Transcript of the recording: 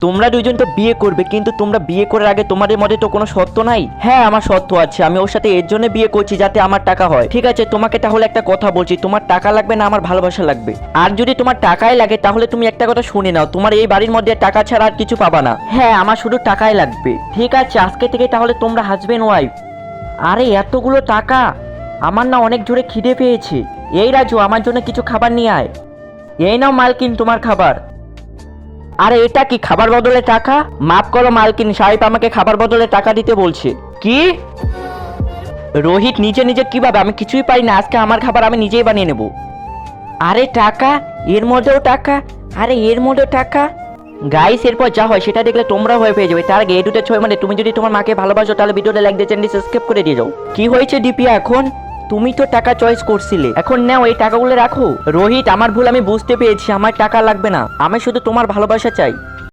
তোমরা দুইজন তো বিয়ে করবে, কিন্তু তোমরা বিয়ে করার আগে তোমাদের মধ্যে তো কোনো শর্ত নাই। হ্যাঁ, আমার শর্ত আছে, আমি ওর সাথে এর জন্য বিয়ে করছি যাতে আমার টাকা হয়। ঠিক আছে, তোমাকে তাহলে একটা কথা বলছি, তোমার টাকা লাগবে না আমার ভালোবাসা লাগবে? আর যদি তোমার টাকাই লাগে তাহলে তুমি একটা কথা শুনে নাও, তোমার এই বাড়ির মধ্যে টাকা ছাড়া আর কিছু পাবা না। হ্যাঁ, আমার শুধু টাকাই লাগবে। ঠিক আছে, আজকে থেকে তাহলে তোমরা হাজবেন্ড ওয়াইফ। আরে এতগুলো টাকা, আমার না অনেক জোরে খিদে পেয়েছে। এই রাজু, আমার জন্য কিছু খাবার নিয়ে আয়। এই নাও মালকিন তোমার খাবার। আরে এটা কি খাবার বদলে টাকা? মাফ করো মালকিন, সাহেব আমাকে খাবার বদলে টাকা দিতে বলছে। কি? রোহিত নিজে নিজে কিভাবে? আমি কিছুই পারি না, আজকে আমার খাবার আমি নিজেই বানিয়ে নেব। আরে টাকা, এর মধ্যেও টাকা, আরে এর মধ্যেও টাকা। গাইস, এরপর যা হয় সেটা দেখলে তোমরা হয়ে পেয়ে যাবে। তার আগে এডুতে ছয় মানে তুমি যদি তোমার মাকে ভালোবাসো তাহলে ভিডিওটা লাইক দিয়ে চ্যানেলটি সাবস্ক্রাইব করে দিয়ে যাও। কি হয়েছে দিপিয়া এখন? তুমি তো টাকা চয়েস করছিলে, এখন নাও এই টাকাগুলো রাখো। রোহিত, আমার ভুল আমি বুঝতে পেরেছি, আমার টাকা লাগবে না, আমি শুধু তোমার ভালোবাসা চাই।